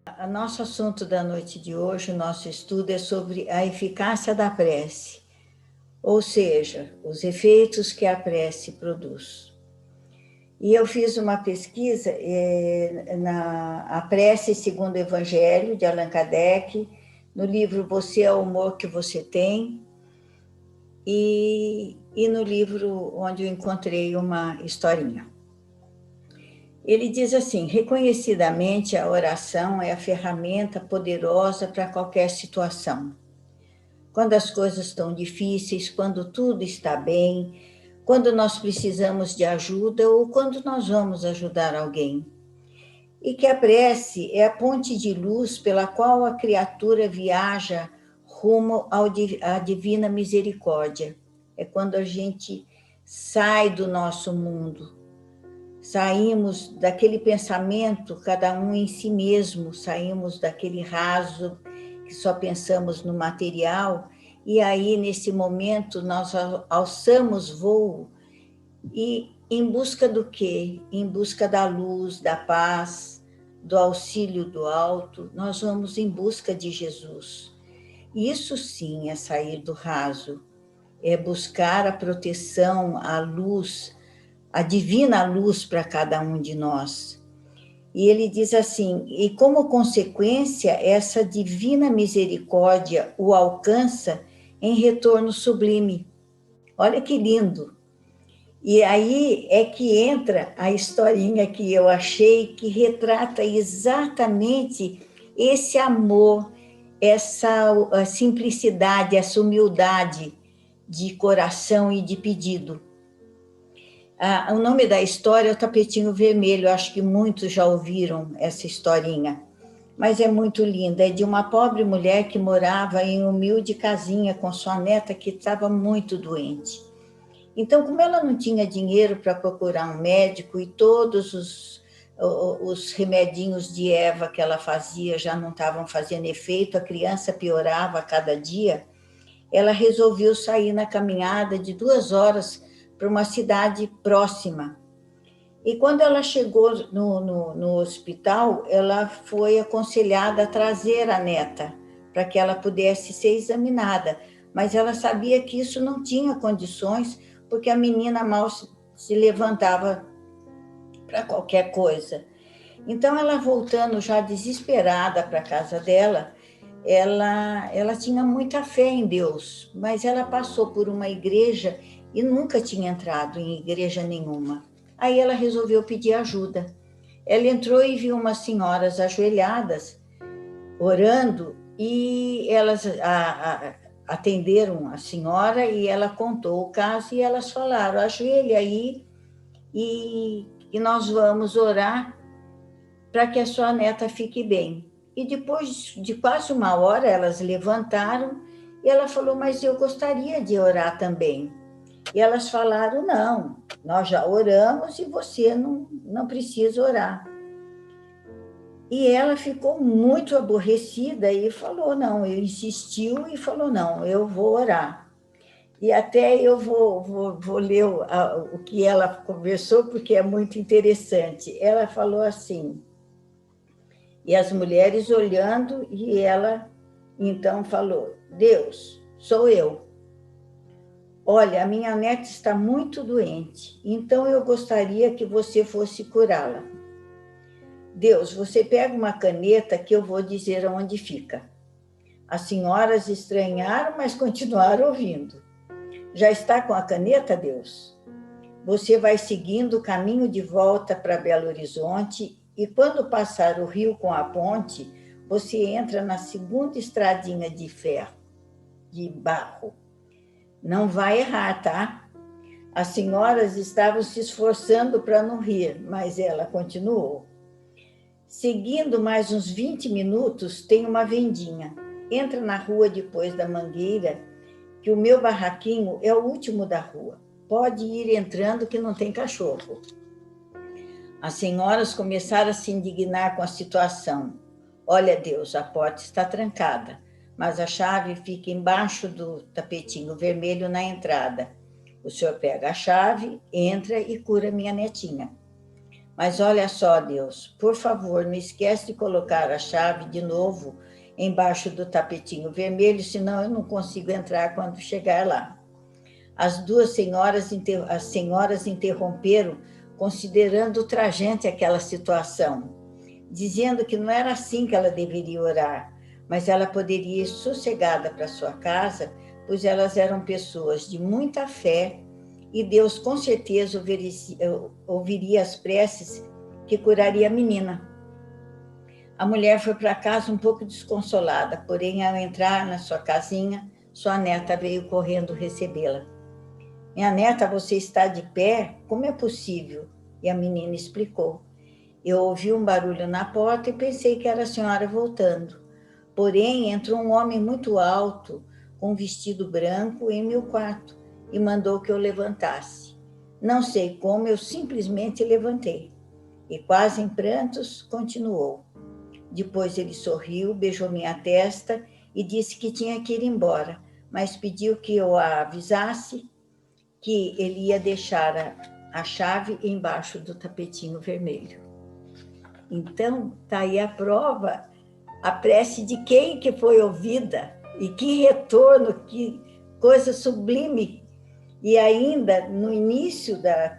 O nosso assunto da noite de hoje, o nosso estudo é sobre a eficácia da prece, ou seja, os efeitos que a prece produz. E eu fiz uma pesquisa na a Prece segundo o Evangelho, de Allan Kardec, no livro Você é o Amor que Você Tem, e no livro onde eu encontrei uma historinha. Ele diz assim: reconhecidamente, a oração é a ferramenta poderosa para qualquer situação. Quando as coisas estão difíceis, quando tudo está bem, quando nós precisamos de ajuda ou quando nós vamos ajudar alguém. E que a prece é a ponte de luz pela qual a criatura viaja rumo à divina misericórdia. É quando a gente sai do nosso mundo. Saímos daquele pensamento, cada um em si mesmo, saímos daquele raso que só pensamos no material, e aí, nesse momento, nós alçamos voo e em busca do quê? Em busca da luz, da paz, do auxílio do alto, nós vamos em busca de Jesus. Isso sim é sair do raso, é buscar a proteção, a luz, a divina luz para cada um de nós. E ele diz assim: e como consequência, essa divina misericórdia o alcança em retorno sublime. Olha que lindo! E aí é que entra a historinha que eu achei que retrata exatamente esse amor, essa simplicidade, essa humildade de coração e de pedido. O nome da história é O Tapetinho Vermelho, acho que muitos já ouviram essa historinha, mas é muito linda. É de uma pobre mulher que morava em uma humilde casinha com sua neta que estava muito doente. Então, como ela não tinha dinheiro para procurar um médico e todos os remedinhos de Eva que ela fazia já não estavam fazendo efeito, a criança piorava a cada dia, ela resolveu sair na caminhada de 2 horas para uma cidade próxima. E quando ela chegou no hospital, ela foi aconselhada a trazer a neta para que ela pudesse ser examinada, mas ela sabia que isso não tinha condições, porque a menina mal se levantava para qualquer coisa. Então, ela voltando já desesperada para a casa dela, ela tinha muita fé em Deus, mas ela passou por uma igreja e nunca tinha entrado em igreja nenhuma. Aí ela resolveu pedir ajuda. Ela entrou e viu umas senhoras ajoelhadas, orando, e elas atenderam a senhora e ela contou o caso e elas falaram: ajoelhe aí e nós vamos orar para que a sua neta fique bem. E depois de quase 1 hora, elas levantaram e ela falou: mas eu gostaria de orar também. E elas falaram: não, nós já oramos e você não precisa orar. E ela ficou muito aborrecida e falou: não, eu insistiu e falou: não, eu vou orar. E até eu vou ler o que ela conversou, porque é muito interessante. Ela falou assim, e as mulheres olhando, e ela então falou: Deus, sou eu. Olha, a minha neta está muito doente, então eu gostaria que você fosse curá-la. Deus, você pega uma caneta que eu vou dizer onde fica. As senhoras estranharam, mas continuaram ouvindo. Já está com a caneta, Deus? Você vai seguindo o caminho de volta para Belo Horizonte e quando passar o rio com a ponte, você entra na segunda estradinha de ferro, de barro. Não vai errar, tá? As senhoras estavam se esforçando para não rir, mas ela continuou. Seguindo mais uns 20 minutos, tem uma vendinha. Entra na rua depois da mangueira, que o meu barraquinho é o último da rua. Pode ir entrando que não tem cachorro. As senhoras começaram a se indignar com a situação. Olha, Deus, a porta está trancada, mas a chave fica embaixo do tapetinho vermelho na entrada. O senhor pega a chave, entra e cura minha netinha. Mas olha só, Deus, por favor, não esquece de colocar a chave de novo embaixo do tapetinho vermelho, senão eu não consigo entrar quando chegar lá. As senhoras interromperam, considerando ultrajante aquela situação, dizendo que não era assim que ela deveria orar, mas ela poderia ir sossegada para sua casa, pois elas eram pessoas de muita fé e Deus com certeza ouviria as preces que curaria a menina. A mulher foi para casa um pouco desconsolada, porém, ao entrar na sua casinha, sua neta veio correndo recebê-la. Minha neta, você está de pé? Como é possível? E a menina explicou. Eu ouvi um barulho na porta e pensei que era a senhora voltando. Porém, entrou um homem muito alto, com um vestido branco, em meu quarto e mandou que eu levantasse. Não sei como, eu simplesmente levantei. E quase em prantos, continuou. Depois ele sorriu, beijou minha testa e disse que tinha que ir embora, mas pediu que eu a avisasse que ele ia deixar a chave embaixo do tapetinho vermelho. Então, está aí a prova, a prece de quem que foi ouvida e que retorno, que coisa sublime. E ainda, no início da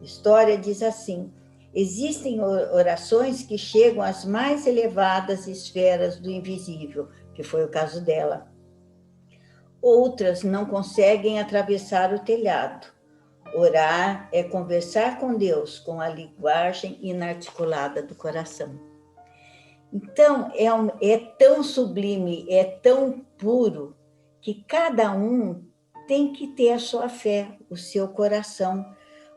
história, diz assim, existem orações que chegam às mais elevadas esferas do invisível, que foi o caso dela. Outras não conseguem atravessar o telhado. Orar é conversar com Deus com a linguagem inarticulada do coração. Então, é tão sublime, é tão puro, que cada um tem que ter a sua fé, o seu coração,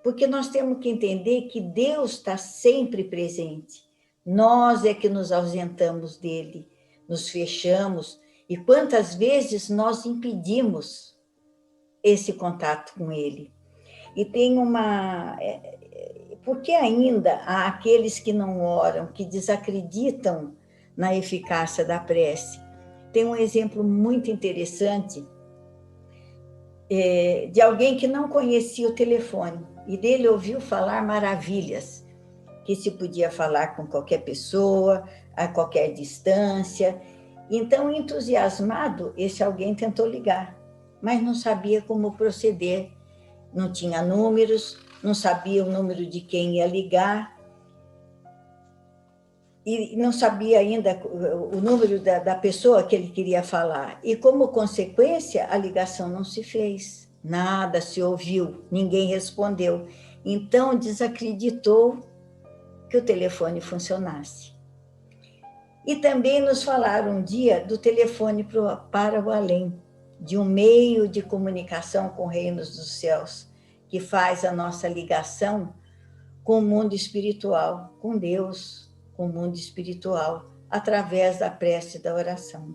porque nós temos que entender que Deus está sempre presente. Nós é que nos ausentamos dele, nos fechamos, e quantas vezes nós impedimos esse contato com ele. E tem porque ainda há aqueles que não oram, que desacreditam na eficácia da prece. Tem um exemplo muito interessante de alguém que não conhecia o telefone, e dele ouviu falar maravilhas, que se podia falar com qualquer pessoa, a qualquer distância. Então, entusiasmado, esse alguém tentou ligar, mas não sabia como proceder. Não tinha números, não sabia o número de quem ia ligar, e não sabia ainda o número da pessoa que ele queria falar. E, como consequência, a ligação não se fez, nada se ouviu, ninguém respondeu. Então, desacreditou que o telefone funcionasse. E também nos falaram um dia do telefone para o além, de um meio de comunicação com reinos dos céus, que faz a nossa ligação com o mundo espiritual, com Deus, com o mundo espiritual, através da prece e da oração.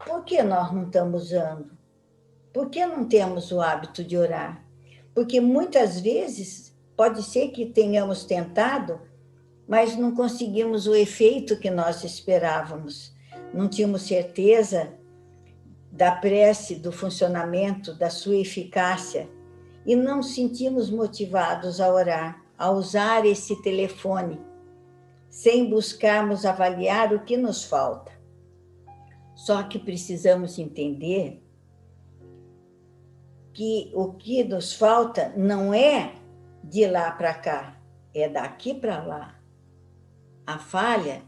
Por que nós não estamos usando? Por que não temos o hábito de orar? Porque muitas vezes pode ser que tenhamos tentado, mas não conseguimos o efeito que nós esperávamos. Não tínhamos certeza da prece, do funcionamento, da sua eficácia, e não sentimos motivados a orar, a usar esse telefone, sem buscarmos avaliar o que nos falta. Só que precisamos entender que o que nos falta não é de lá para cá, é daqui para lá. A falha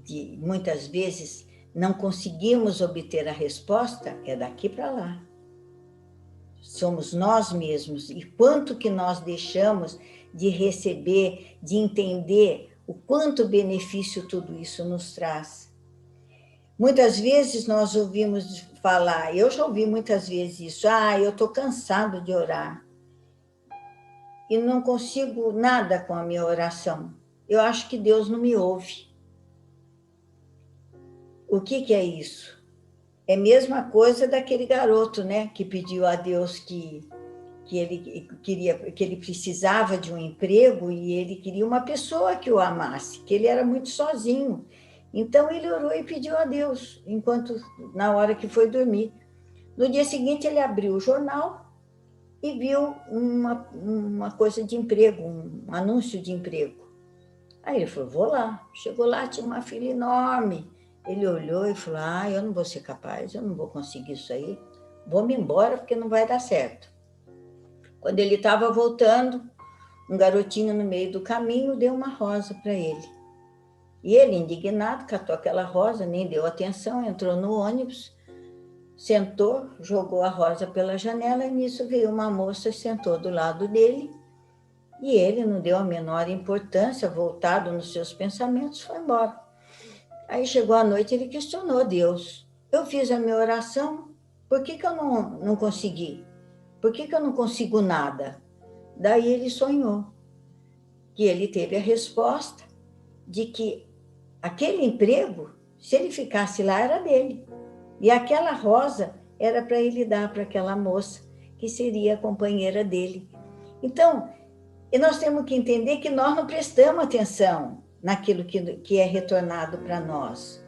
de, muitas vezes, não conseguimos obter a resposta é daqui para lá. Somos nós mesmos, e quanto que nós deixamos de receber, de entender o quanto benefício tudo isso nos traz. Muitas vezes nós ouvimos falar, eu já ouvi muitas vezes isso, eu estou cansado de orar e não consigo nada com a minha oração. Eu acho que Deus não me ouve. O que é isso? É a mesma coisa daquele garoto, né, que pediu a Deus que ele precisava de um emprego e ele queria uma pessoa que o amasse, que ele era muito sozinho. Então ele orou e pediu a Deus, na hora que foi dormir. No dia seguinte ele abriu o jornal e viu uma coisa de emprego, um anúncio de emprego. Aí ele falou, vou lá. Chegou lá, tinha uma fila enorme. Ele olhou e falou, eu não vou ser capaz, eu não vou conseguir isso aí. Vou-me embora porque não vai dar certo. Quando ele estava voltando, um garotinho no meio do caminho deu uma rosa para ele. E ele, indignado, catou aquela rosa, nem deu atenção, entrou no ônibus, sentou, jogou a rosa pela janela, e nisso veio uma moça e sentou do lado dele, e ele não deu a menor importância, voltado nos seus pensamentos, foi embora. Aí chegou a noite, ele questionou Deus. Eu fiz a minha oração, por que eu não consegui? Por que eu não consigo nada? Daí ele sonhou, que ele teve a resposta de que aquele emprego, se ele ficasse lá, era dele. E aquela rosa era para ele dar para aquela moça, que seria a companheira dele. Então, nós temos que entender que nós não prestamos atenção naquilo que é retornado para nós.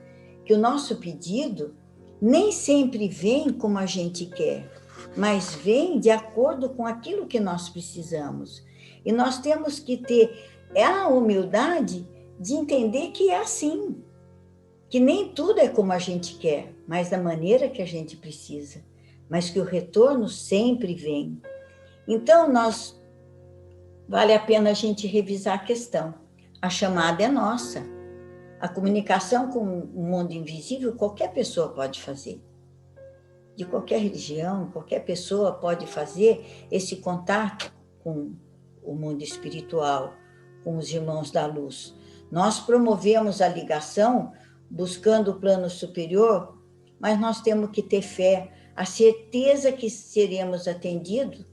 Que o nosso pedido nem sempre vem como a gente quer, mas vem de acordo com aquilo que nós precisamos. E nós temos que ter a humildade de entender que é assim, que nem tudo é como a gente quer, mas da maneira que a gente precisa, mas que o retorno sempre vem. Então, vale a pena a gente revisar a questão. A chamada é nossa. A comunicação com o mundo invisível, qualquer pessoa pode fazer. De qualquer religião, qualquer pessoa pode fazer esse contato com o mundo espiritual, com os irmãos da luz. Nós promovemos a ligação buscando o plano superior, mas nós temos que ter fé, a certeza que seremos atendidos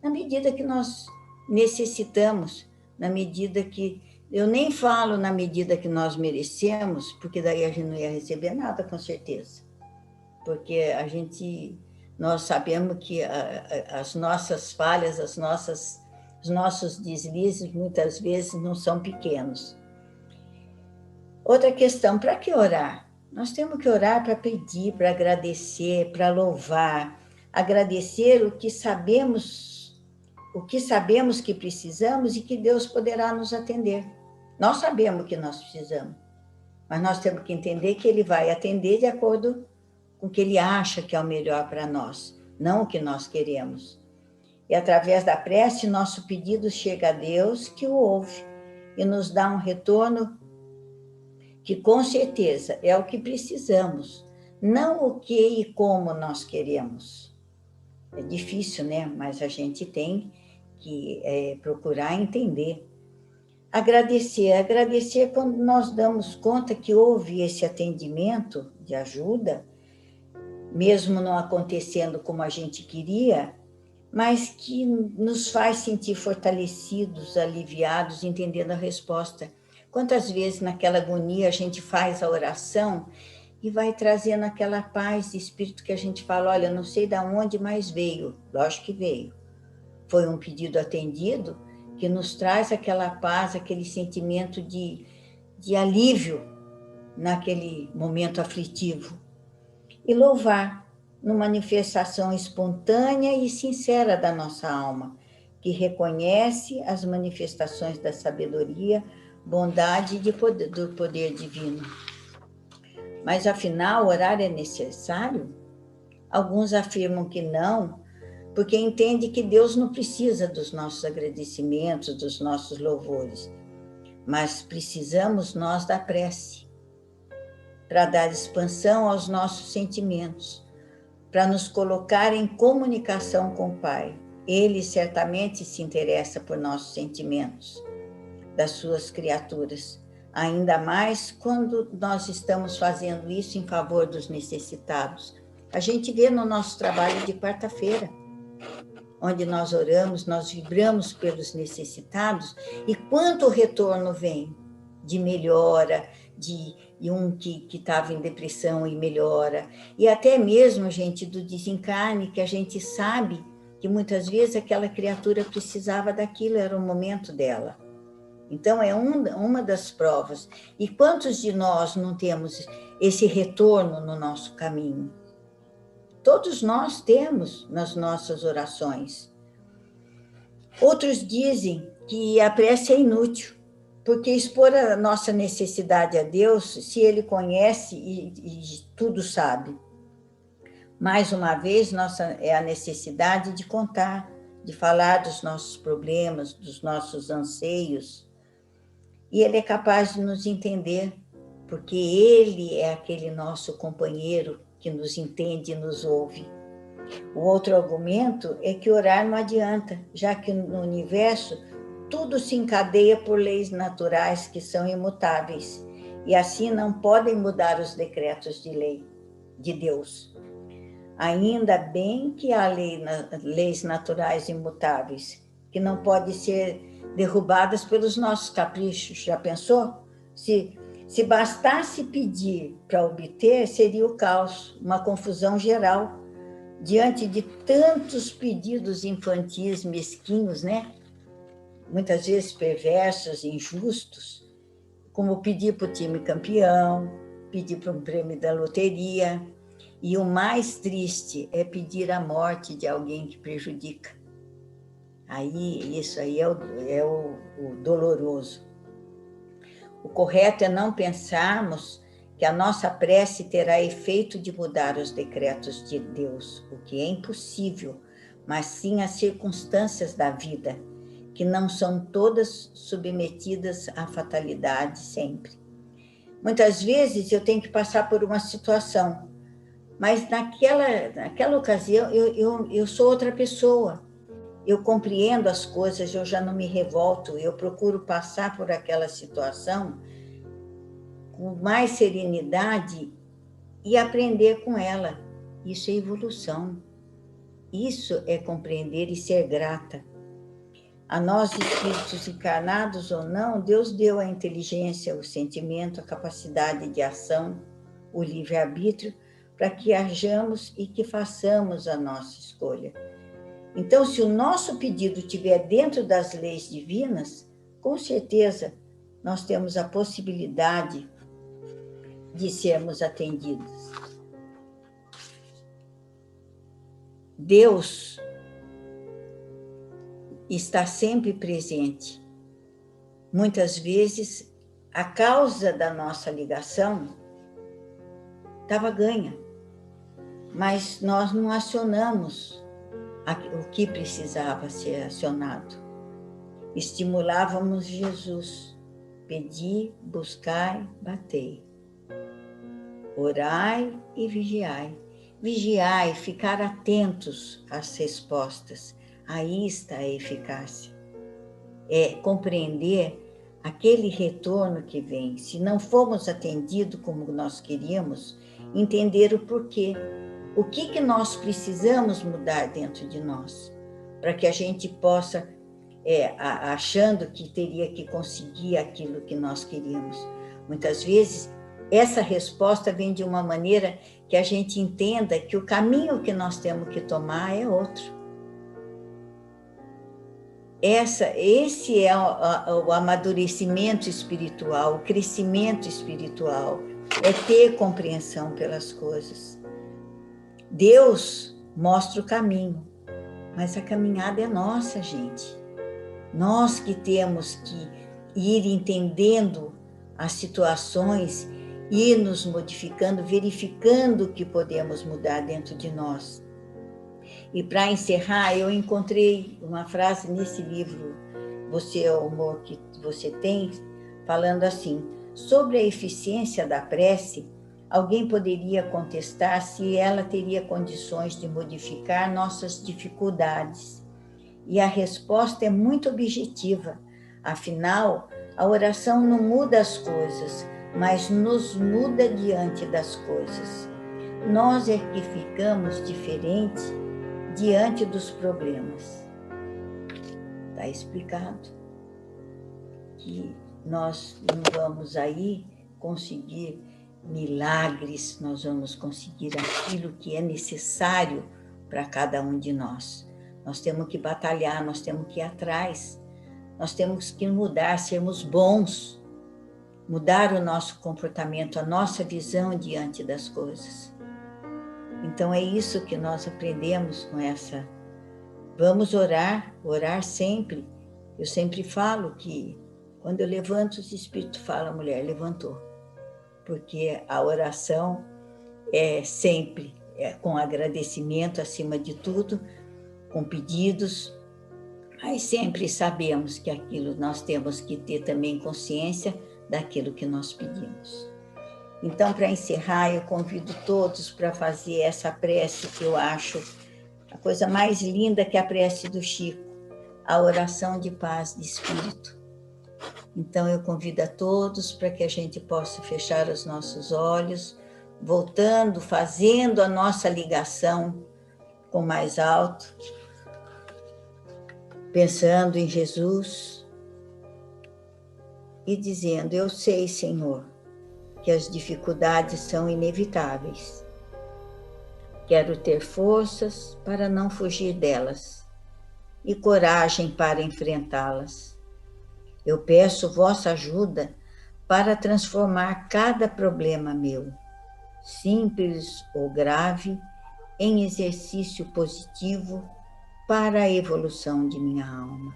na medida que nós necessitamos, na medida que... Eu nem falo na medida que nós merecemos, porque daí a gente não ia receber nada, com certeza. Porque nós sabemos que as nossas falhas, os nossos deslizes, muitas vezes não são pequenos. Outra questão, para que orar? Nós temos que orar para pedir, para agradecer, para louvar, agradecer o que sabemos que precisamos e que Deus poderá nos atender. Nós sabemos o que nós precisamos, mas nós temos que entender que Ele vai atender de acordo com o que Ele acha que é o melhor para nós, não o que nós queremos. E através da prece, nosso pedido chega a Deus, que o ouve e nos dá um retorno que com certeza é o que precisamos, não o que e como nós queremos. É difícil, né? Mas a gente tem que procurar entender. Agradecer quando nós damos conta que houve esse atendimento de ajuda, mesmo não acontecendo como a gente queria, mas que nos faz sentir fortalecidos, aliviados, entendendo a resposta. Quantas vezes naquela agonia a gente faz a oração e vai trazendo aquela paz de espírito que a gente fala, olha, não sei de onde, mas veio. Lógico que veio. Foi um pedido atendido que nos traz aquela paz, aquele sentimento de alívio naquele momento aflitivo. E louvar, numa manifestação espontânea e sincera da nossa alma, que reconhece as manifestações da sabedoria, bondade e do poder divino. Mas, afinal, orar é necessário? Alguns afirmam que não, porque entendem que Deus não precisa dos nossos agradecimentos, dos nossos louvores, mas precisamos nós da prece, para dar expansão aos nossos sentimentos, para nos colocar em comunicação com o Pai. Ele certamente se interessa por nossos sentimentos, das suas criaturas, ainda mais quando nós estamos fazendo isso em favor dos necessitados. A gente vê no nosso trabalho de quarta-feira, onde nós oramos, nós vibramos pelos necessitados, e quanto retorno vem de melhora, de um que estava em depressão e melhora, e até mesmo, gente, do desencarne, que a gente sabe que muitas vezes aquela criatura precisava daquilo, era o momento dela. Então, é uma das provas. E quantos de nós não temos esse retorno no nosso caminho? Todos nós temos nas nossas orações. Outros dizem que a prece é inútil, porque expor a nossa necessidade a Deus, se Ele conhece e tudo sabe. Mais uma vez, é a necessidade de contar, de falar dos nossos problemas, dos nossos anseios. E Ele é capaz de nos entender, porque Ele é aquele nosso companheiro que nos entende e nos ouve. O outro argumento é que orar não adianta, já que no universo tudo se encadeia por leis naturais que são imutáveis, e assim não podem mudar os decretos de lei de Deus. Ainda bem que há leis naturais imutáveis, que não podem ser derrubadas pelos nossos caprichos. Já pensou? Se bastasse pedir para obter, seria o caos, uma confusão geral. Diante de tantos pedidos infantis mesquinhos, né? Muitas vezes perversos, injustos, como pedir para o time campeão, pedir para um prêmio da loteria, e o mais triste é pedir a morte de alguém que prejudica. Isso aí é o doloroso. O correto é não pensarmos que a nossa prece terá efeito de mudar os decretos de Deus, o que é impossível, mas sim as circunstâncias da vida, que não são todas submetidas à fatalidade sempre. Muitas vezes eu tenho que passar por uma situação, mas naquela ocasião eu sou outra pessoa. Eu compreendo as coisas, eu já não me revolto, eu procuro passar por aquela situação com mais serenidade e aprender com ela. Isso é evolução. Isso é compreender e ser grata. A nós, espíritos encarnados ou não, Deus deu a inteligência, o sentimento, a capacidade de ação, o livre-arbítrio, para que hajamos e que façamos a nossa escolha. Então, se o nosso pedido estiver dentro das leis divinas, com certeza nós temos a possibilidade de sermos atendidos. Deus está sempre presente. Muitas vezes, a causa da nossa ligação estava ganha, mas nós não acionamos o que precisava ser acionado. Estimulávamos Jesus. Pedi, buscai, batei. Orai e vigiai. Vigiai, ficar atentos às respostas. Aí está a eficácia. É compreender aquele retorno que vem. Se não formos atendidos como nós queríamos, entender o porquê. O que nós precisamos mudar dentro de nós, para que a gente possa, achando que teria que conseguir aquilo que nós queríamos. Muitas vezes, essa resposta vem de uma maneira que a gente entenda que o caminho que nós temos que tomar é outro. Esse é o amadurecimento espiritual, o crescimento espiritual, é ter compreensão pelas coisas. Deus mostra o caminho, mas a caminhada é nossa, gente. Nós que temos que ir entendendo as situações, ir nos modificando, verificando o que podemos mudar dentro de nós. E para encerrar, eu encontrei uma frase nesse livro, Você é o Amor que Você Tem, falando assim: sobre a eficiência da prece, alguém poderia contestar se ela teria condições de modificar nossas dificuldades. E a resposta é muito objetiva. Afinal, a oração não muda as coisas, mas nos muda diante das coisas. Nós é que ficamos diferentes diante dos problemas. Está explicado que nós não vamos aí conseguir milagres, nós vamos conseguir aquilo que é necessário para cada um de nós. Nós temos que batalhar, nós temos que ir atrás, nós temos que mudar, sermos bons, mudar o nosso comportamento, a nossa visão diante das coisas. Então é isso que nós aprendemos com essa Vamos orar, orar sempre. Eu sempre falo que quando eu levanto, os espíritos falam, mulher, levantou. Porque a oração é sempre com agradecimento acima de tudo, com pedidos, mas sempre sabemos que aquilo nós temos que ter também consciência daquilo que nós pedimos. Então, para encerrar, eu convido todos para fazer essa prece que eu acho a coisa mais linda, que é a prece do Chico, a oração de paz de espírito. Então, eu convido a todos para que a gente possa fechar os nossos olhos, voltando, fazendo a nossa ligação com o mais alto, pensando em Jesus e dizendo: eu sei, Senhor, que as dificuldades são inevitáveis. Quero ter forças para não fugir delas e coragem para enfrentá-las. Eu peço vossa ajuda para transformar cada problema meu, simples ou grave, em exercício positivo para a evolução de minha alma.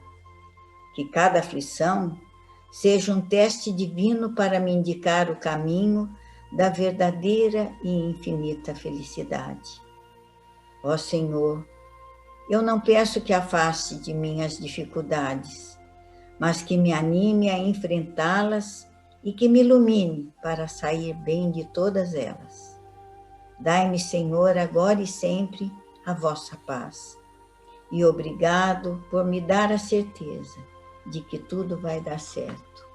Que cada aflição seja um teste divino para me indicar o caminho da verdadeira e infinita felicidade. Ó Senhor, eu não peço que afaste de mim as dificuldades, mas que me anime a enfrentá-las e que me ilumine para sair bem de todas elas. Dai-me, Senhor, agora e sempre, a vossa paz. E obrigado por me dar a certeza de que tudo vai dar certo.